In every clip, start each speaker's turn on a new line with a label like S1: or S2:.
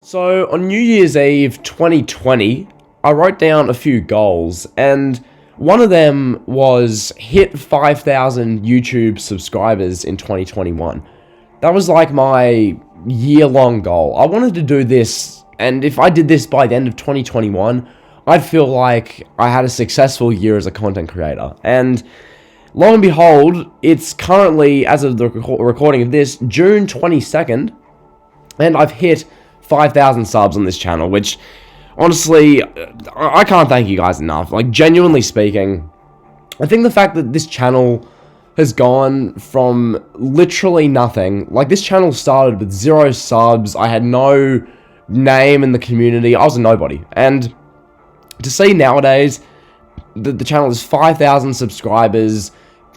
S1: So on New Year's Eve 2020, I wrote down a few goals, and one of them was hit 5,000 YouTube subscribers in 2021. That was like my year-long goal. I wanted to do this, and if I did this by the end of 2021, I'd feel like I had a successful year as a content creator. And lo and behold, it's currently, as of the recording of this, June 22nd, and I've hit 5,000 subs on this channel, which, honestly, I can't thank you guys enough. Like, genuinely speaking, I think the fact that this channel has gone from literally nothing. Like, this channel started with 0 subs. I had no name in the community. I was a nobody. And to see nowadays that the channel is 5,000 subscribers,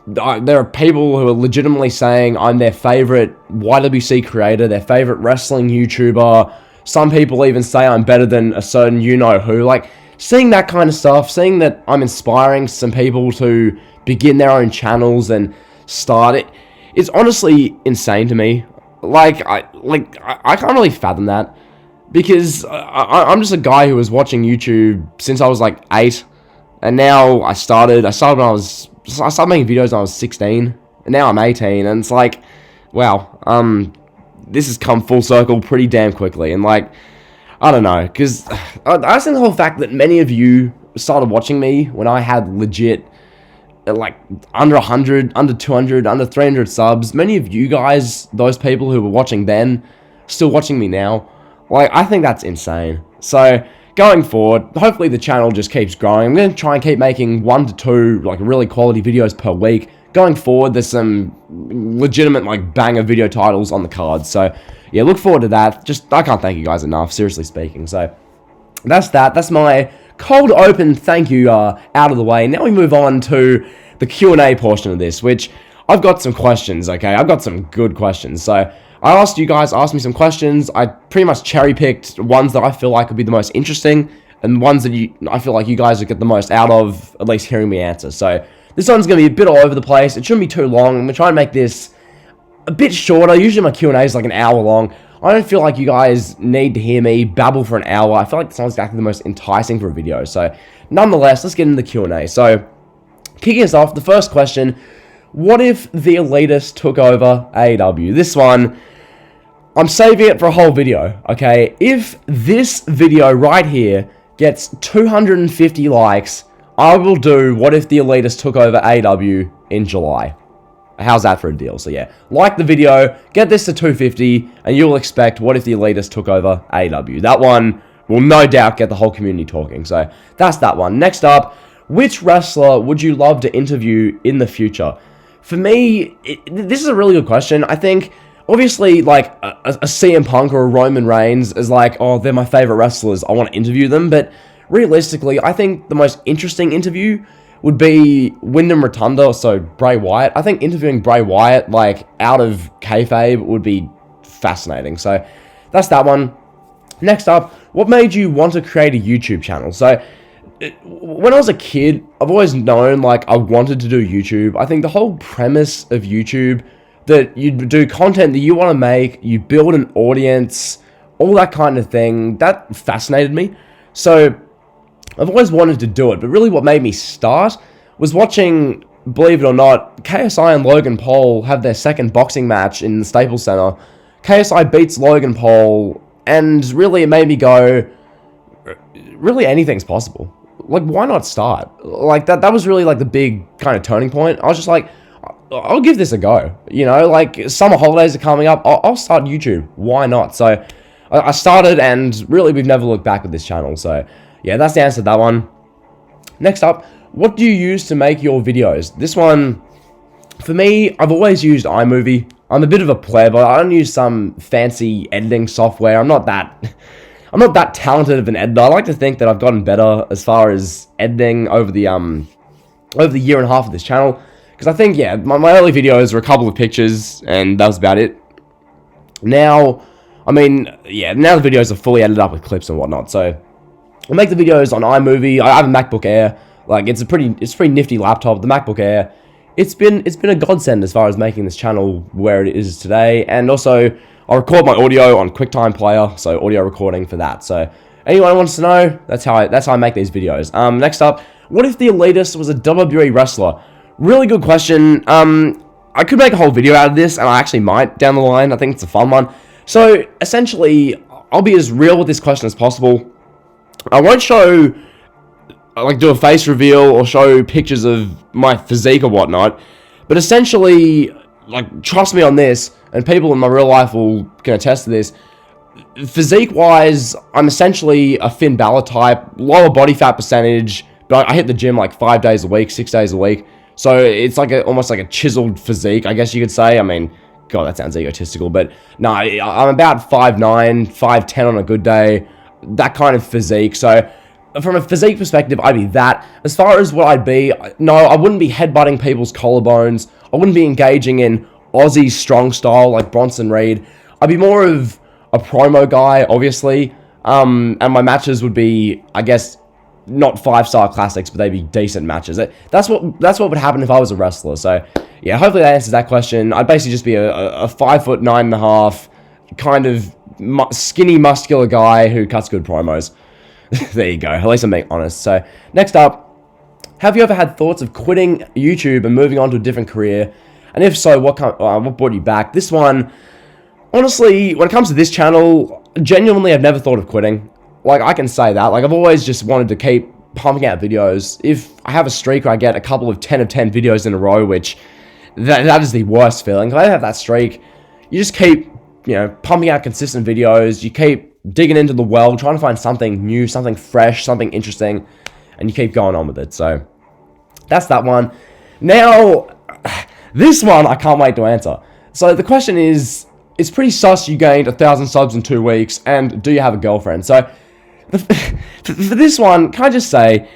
S1: there are people who are legitimately saying I'm their favorite YWC creator, their favorite wrestling YouTuber. Some people even say I'm better than a certain you-know-who. Like, seeing that kind of stuff, seeing that I'm inspiring some people to begin their own channels and start it, it's honestly insane to me. I can't really fathom that, because I'm just a guy who was watching YouTube since I was like 8, and now I started when I started making videos when I was 16, and now I'm 18, and it's like, wow, this has come full circle pretty damn quickly. And like, I don't know, because I think the whole fact that many of you started watching me when I had legit, like, under 100, under 200, under 300 subs, many of you guys, those people who were watching then, still watching me now, like, I think that's insane. So, going forward, hopefully the channel just keeps growing. I'm going to try and keep making 1 to 2, like, really quality videos per week. Going forward, there's some legitimate, like, banger video titles on the cards. So, yeah, look forward to that. Just, I can't thank you guys enough, seriously speaking. So, that's that. That's my cold open thank you out of the way. Now we move on to the Q&A portion of this, which I've got some questions, okay? I've got some good questions. So, I asked you guys, ask me some questions. I pretty much cherry-picked ones that I feel like would be the most interesting, and ones that I feel like you guys would get the most out of, at least hearing me answer. So, this one's going to be a bit all over the place. It shouldn't be too long. I'm going to try and make this a bit shorter. Usually my Q&A is like an hour long. I don't feel like you guys need to hear me babble for an hour. I feel like it's not exactly the most enticing for a video. So, nonetheless, let's get into the Q&A. So, kicking us off, the first question, what if the elitist took over AEW? This one, I'm saving it for a whole video, okay? If this video right here gets 250 likes, I will do what if the elitist took over AEW in July. How's that for a deal? So yeah, like the video, get this to 250, and you'll expect what if the elitist took over AEW. That one will no doubt get the whole community talking. So that's that one. Next up, which wrestler would you love to interview in the future? For me, this is a really good question. I think, obviously, like, a CM Punk or a Roman Reigns is like, oh, they're my favorite wrestlers, I want to interview them, but realistically, I think the most interesting interview would be Wyndham Rotunda, so Bray Wyatt. I think interviewing Bray Wyatt, like, out of kayfabe would be fascinating. So, that's that one. Next up, what made you want to create a YouTube channel? So, when I was a kid, I've always known, like, I wanted to do YouTube. I think the whole premise of YouTube, that you do content that you want to make, you build an audience, all that kind of thing, that fascinated me. So, I've always wanted to do it, but really what made me start was watching, believe it or not, KSI and Logan Paul have their second boxing match in the Staples Center. KSI beats Logan Paul, and really it made me go, really anything's possible. Like, why not start? Like, that was really, like, the big kind of turning point. I was just like, I'll give this a go. You know, like, summer holidays are coming up, I'll start YouTube. Why not? So, I started, and really we've never looked back with this channel. So, yeah, that's the answer to that one. Next up, what do you use to make your videos? This one, for me, I've always used iMovie. I'm a bit of a pleb. I don't use some fancy editing software. I'm not that talented of an editor. I like to think that I've gotten better as far as editing over the year and a half of this channel. Because I think, yeah, my early videos were a couple of pictures, and that was about it. Now, I mean, yeah, now the videos are fully edited up with clips and whatnot. So, I make the videos on iMovie. I have a MacBook Air. Like, it's a pretty nifty laptop. The MacBook Air. It's been a godsend as far as making this channel where it is today. And also, I record my audio on QuickTime Player, so audio recording for that. So anyone wants to know, that's how I make these videos. Next up, what if the elitist was a WWE wrestler? Really good question. I could make a whole video out of this, and I actually might down the line. I think it's a fun one. So essentially, I'll be as real with this question as possible. I won't show, like, do a face reveal or show pictures of my physique or whatnot, but essentially, like, trust me on this, and people in my real life can attest to this. Physique-wise, I'm essentially a Finn Balor type, lower body fat percentage, but I hit the gym like 5 days a week, 6 days a week, so it's like almost like a chiseled physique, I guess you could say. I mean, God, that sounds egotistical, but no, I'm about 5'9", 5'10" on a good day, that kind of physique. So from a physique perspective, I'd be that. As far as what I'd be, no, I wouldn't be headbutting people's collarbones. I wouldn't be engaging in Aussie strong style like Bronson Reed. I'd be more of a promo guy, obviously. And my matches would be, I guess, not 5-star classics, but they'd be decent matches. That's what would happen if I was a wrestler. So yeah, hopefully that answers that question. I'd basically just be a 5'9.5", kind of skinny, muscular guy who cuts good promos. There you go. At least I'm being honest. So next up, have you ever had thoughts of quitting YouTube and moving on to a different career? And if so, what brought you back? This one, honestly, when it comes to this channel, genuinely, I've never thought of quitting. Like, I can say that. Like, I've always just wanted to keep pumping out videos. If I have a streak where I get a couple of 10 of 10 videos in a row, which that is the worst feeling. If I have that streak, you just keep, pumping out consistent videos. You keep digging into the well, trying to find something new, something fresh, something interesting, and you keep going on with it. So that's that one. Now, this one I can't wait to answer. So the question is, it's pretty sus you gained 1,000 subs in 2 weeks, and do you have a girlfriend? So for this one, can I just say,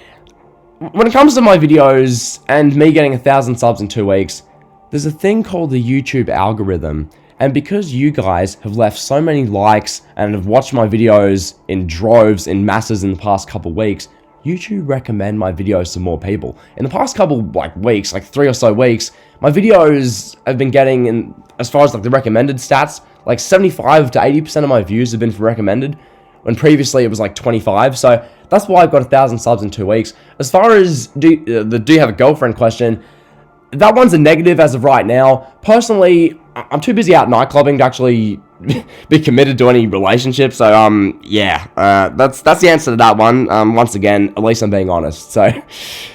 S1: when it comes to my videos and me getting 1,000 subs in 2 weeks, there's a thing called the YouTube algorithm. And because you guys have left so many likes and have watched my videos in droves, in masses in the past couple weeks, YouTube recommend my videos to more people. In the past couple weeks, like 3 or so weeks, my videos have been getting, in as far as like the recommended stats, like 75 to 80% of my views have been for recommended, when previously it was like 25. So that's why I've got 1,000 subs in 2 weeks. As far as do you have a girlfriend question, that one's a negative as of right now. Personally, I'm too busy out nightclubbing to actually be committed to any relationship. So, that's the answer to that one. Once again, at least I'm being honest. So,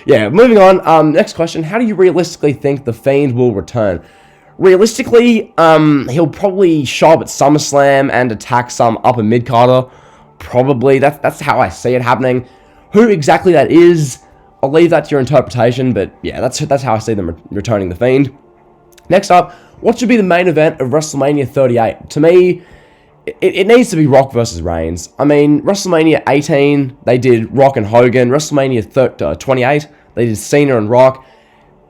S1: yeah, moving on. Next question. How do you realistically think The Fiend will return? Realistically, he'll probably show up at SummerSlam and attack some upper mid-carder. Probably. That's how I see it happening. Who exactly that is, I'll leave that to your interpretation, but yeah, that's how I see them returning The Fiend. Next up, what should be the main event of WrestleMania 38? To me, it needs to be Rock versus Reigns. I mean, WrestleMania 18, they did Rock and Hogan. WrestleMania 28, they did Cena and Rock.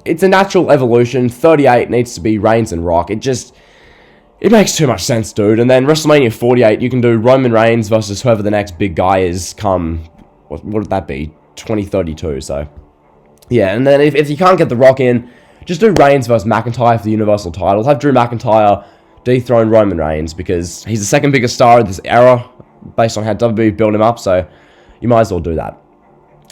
S1: It's a natural evolution. 38 needs to be Reigns and Rock. It makes too much sense, dude. And then WrestleMania 48, you can do Roman Reigns versus whoever the next big guy is come, what would that be? 2032, so yeah. And then if you can't get The Rock in, just do Reigns versus McIntyre for the Universal title. Have Drew McIntyre dethrone Roman Reigns, because he's the second biggest star of this era based on how WWE built him up, so you might as well do that.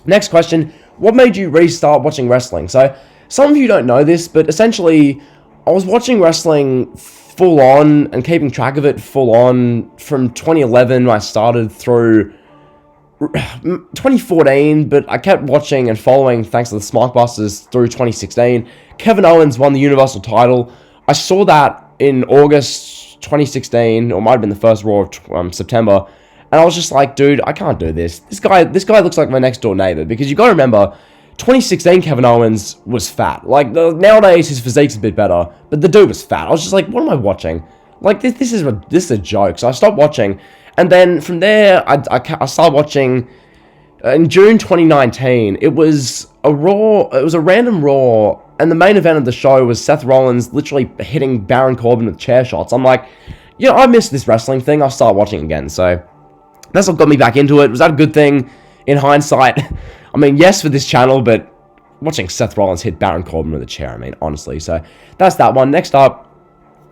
S1: Next question, what made you restart watching wrestling? So some of you don't know this, but essentially I was watching wrestling full on and keeping track of it full on from 2011 when I started through 2014, but I kept watching and following thanks to the Smarkbusters through 2016. Kevin Owens won the Universal title. I saw that in August 2016, or might have been the first Raw of September, and I was just like, dude, I can't do this. This guy looks like my next door neighbor, because you gotta remember, 2016 Kevin Owens was fat. Like, nowadays his physique's a bit better, but the dude was fat. I was just like, what am I watching? Like, this is a joke. So I stopped watching. And then from there, I started watching in June 2019. It was a random Raw, and the main event of the show was Seth Rollins literally hitting Baron Corbin with chair shots. I'm like, I missed this wrestling thing. I'll start watching again. So that's what got me back into it. Was that a good thing in hindsight? I mean, yes, for this channel, but watching Seth Rollins hit Baron Corbin with a chair, I mean, honestly. So that's that one. Next up,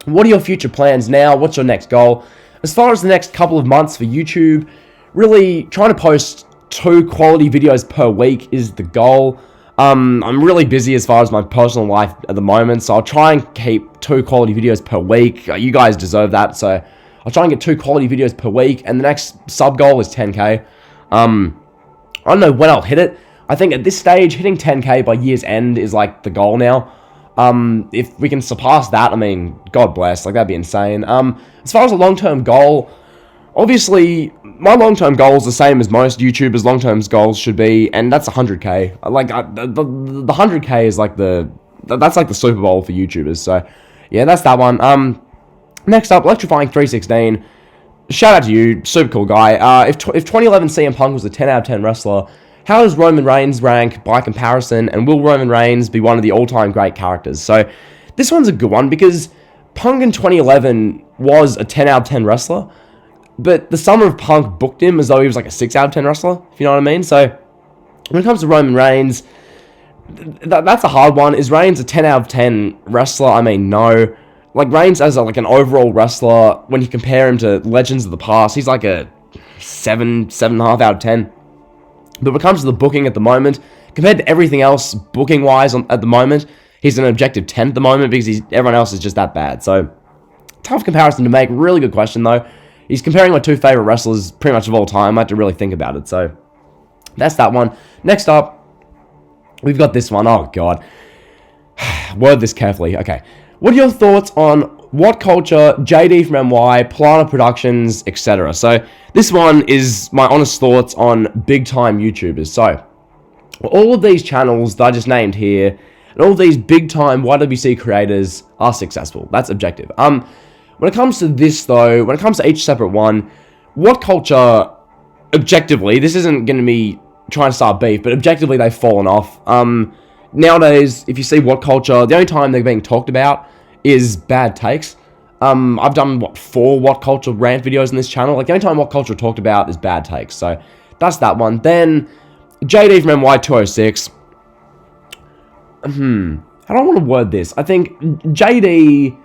S1: What are your future plans now? What's your next goal? As far as the next couple of months for YouTube, really trying to post 2 quality videos per week is the goal. I'm really busy as far as my personal life at the moment, so I'll try and keep 2 quality videos per week. You guys deserve that, so I'll try and get 2 quality videos per week, and the next sub goal is 10k. I don't know when I'll hit it. I think at this stage, hitting 10k by year's end is like the goal now. If we can surpass that, I mean, God bless, like that'd be insane. As far as a long-term goal, obviously, my long-term goal is the same as most YouTubers' long-term goals should be, and that's 100k. Like, the 100k is like that's like the Super Bowl for YouTubers, so yeah, that's that one. Next up, Electrifying 316. Shout out to you, super cool guy. If 2011 CM Punk was a 10 out of 10 wrestler, how does Roman Reigns rank by comparison, and will Roman Reigns be one of the all-time great characters? So, this one's a good one, because Punk in 2011 was a 10 out of 10 wrestler, but the Summer of Punk booked him as though he was like a 6 out of 10 wrestler, if you know what I mean. So, when it comes to Roman Reigns, that's a hard one. Is Reigns a 10 out of 10 wrestler? I mean, no. Like, Reigns as like an overall wrestler, when you compare him to legends of the past, he's like a 7.5 out of 10. But when it comes to the booking at the moment, compared to everything else booking-wise at the moment, he's an objective 10 at the moment because everyone else is just that bad. So, tough comparison to make. Really good question, though. He's comparing my 2 favorite wrestlers pretty much of all time. I had to really think about it. So, that's that one. Next up, we've got this one. Oh, God. Word this carefully. Okay. What are your thoughts on What Culture, JD from NY, Pllana Productions, etc.? So, this one is my honest thoughts on big-time YouTubers. So, all of these channels that I just named here, and all of these big-time YWC creators are successful. That's objective. When it comes to this, though, when it comes to each separate one, What Culture, objectively, this isn't going to be trying to start beef, but objectively, they've fallen off. Nowadays, if you see What Culture, the only time they're being talked about is bad takes. I've done, 4 What Culture rant videos on this channel. Like, the only time What Culture talked about is bad takes. So, that's that one. Then, JD from NY206. How do I want to word this? I think JD,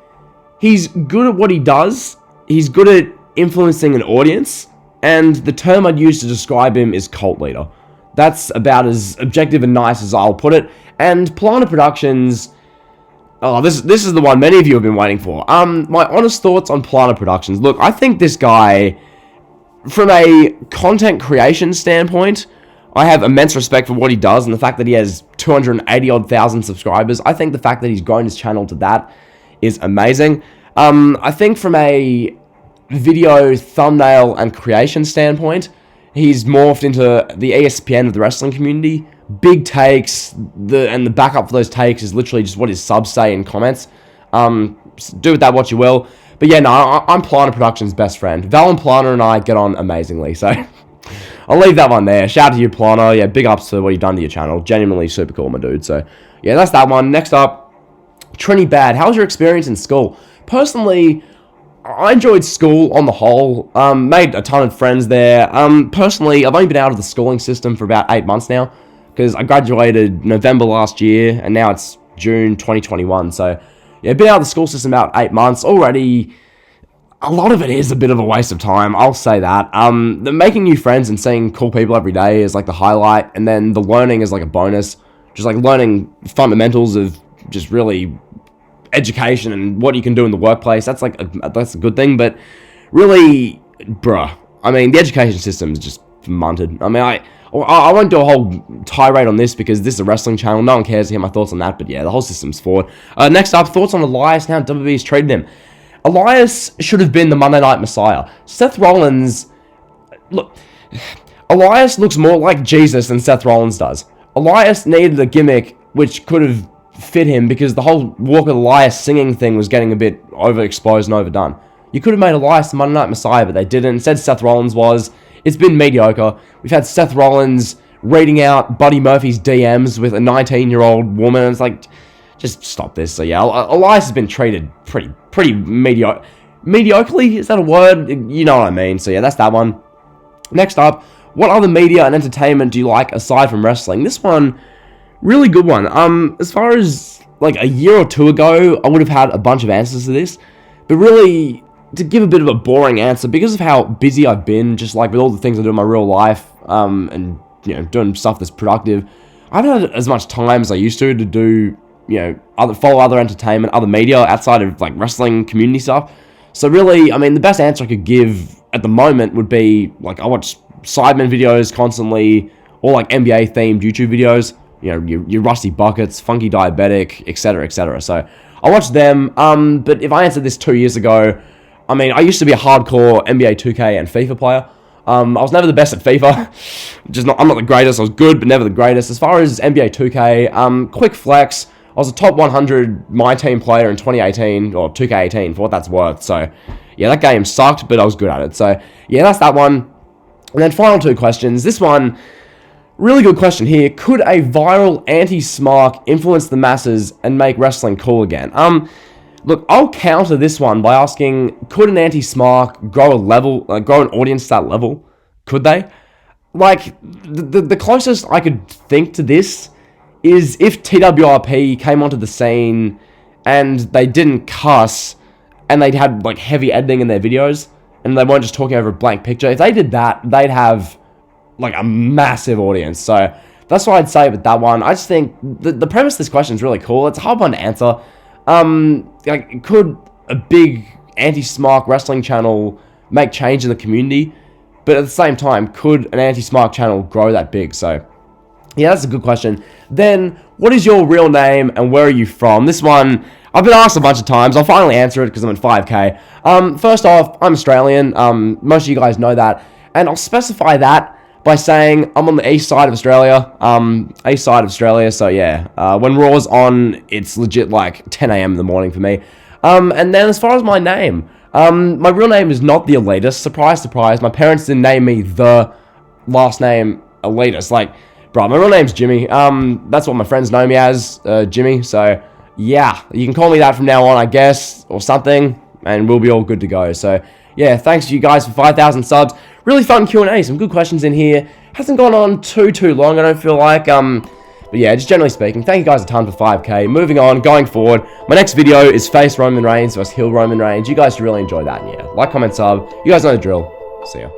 S1: he's good at what he does. He's good at influencing an audience. And the term I'd use to describe him is cult leader. That's about as objective and nice as I'll put it. And Pllana Productions... Oh, this is the one many of you have been waiting for. My honest thoughts on Pllana Productions. Look, I think this guy, from a content creation standpoint, I have immense respect for what he does, and the fact that he has 280-odd thousand subscribers. I think the fact that he's grown his channel to that is amazing. I think from a video, thumbnail, and creation standpoint, he's morphed into the ESPN of the wrestling community. Big takes, and the backup for those takes is literally just what his subs say in comments. Do with that what you will. But yeah, no, I'm Pllana Productions' best friend. Val and Pllana and I get on amazingly, so I'll leave that one there. Shout out to you, Pllana. Yeah, big ups for what you've done to your channel. Genuinely super cool, my dude. So yeah, that's that one. Next up, Trini Bad. How was your experience in school? Personally, I enjoyed school on the whole. Made a ton of friends there. Personally, I've only been out of the schooling system for about 8 months now, because I graduated November last year, and now it's June 2021, so, yeah, been out of the school system about 8 months. Already, a lot of it is a bit of a waste of time, I'll say that. The making new friends and seeing cool people every day is, like, the highlight, and then the learning is, like, a bonus. Just, like, learning fundamentals of just really education and what you can do in the workplace, that's, like, that's a good thing, but really, bruh, I mean, the education system is just munted. I mean, I won't do a whole tirade on this because this is a wrestling channel. No one cares to hear my thoughts on that, but yeah, the whole system's flawed. Next up, thoughts on Elias and how WWE's treated him. Elias should have been the Monday Night Messiah. Seth Rollins... Look, Elias looks more like Jesus than Seth Rollins does. Elias needed a gimmick which could have fit him because the whole Walk of Elias singing thing was getting a bit overexposed and overdone. You could have made Elias the Monday Night Messiah, but they didn't. Instead, Seth Rollins was... It's been mediocre. We've had Seth Rollins reading out Buddy Murphy's DMs with a 19-year-old woman. It's like, just stop this. So yeah, Elias has been treated pretty mediocre. Mediocrely? Is that a word? You know what I mean. So yeah, that's that one. Next up, what other media and entertainment do you like aside from wrestling? This one, really good one. As far as like a year or two ago, I would have had a bunch of answers to this. But really, to give a bit of a boring answer, because of how busy I've been, just like with all the things I do in my real life, and, you know, doing stuff that's productive, I haven't had as much time as I used to do, you know, follow other entertainment, other media outside of, like, wrestling community stuff. So really, I mean, the best answer I could give at the moment would be, like, I watch Sidemen videos constantly, or, like, NBA-themed YouTube videos, you know, your Rusty Buckets, Funky Diabetic, etc., etc. So, I watch them, but if I answered this 2 years ago, I mean, I used to be a hardcore NBA 2K and FIFA player. I was never the best at FIFA. I'm not the greatest. I was good, but never the greatest. As far as NBA 2K, quick flex, I was a top 100 My Team player in 2018, or 2K18, for what that's worth. So, yeah, that game sucked, but I was good at it. So, yeah, that's that one. And then final two questions. This one, really good question here. Could a viral anti-smark influence the masses and make wrestling cool again? Look, I'll counter this one by asking, could an anti-smark grow an audience to that level? Could they? Like, the closest I could think to this is if TWRP came onto the scene and they didn't cuss and they'd had, like, heavy editing in their videos and they weren't just talking over a blank picture. If they did that, they'd have, like, a massive audience. So that's what I'd say with that one. I just think the premise of this question is really cool. It's a hard one to answer. Like, could a big anti-smark wrestling channel make change in the community? But at the same time, could an anti-smark channel grow that big? So, yeah, that's a good question. Then, what is your real name and where are you from? This one, I've been asked a bunch of times. I'll finally answer it because I'm at 5K. First off, I'm Australian. Most of you guys know that. And I'll specify that by saying I'm on the east side of Australia. So yeah. When Raw's on, it's legit like 10 a.m. in the morning for me. And then as far as my name, my real name is not the elitist. Surprise, surprise. My parents didn't name me the last name elitist. Like, bro, my real name's Jimmy. That's what my friends know me as, Jimmy. So yeah, you can call me that from now on, I guess, or something, and we'll be all good to go. So yeah, thanks to you guys for 5,000 subs. Really fun Q&A, some good questions in here. Hasn't gone on too long, I don't feel like. But yeah, just generally speaking, thank you guys a ton for 5K. Moving on, going forward, my next video is face Roman Reigns versus heel Roman Reigns. You guys should really enjoy that, and yeah, like, comment, sub. You guys know the drill. See ya.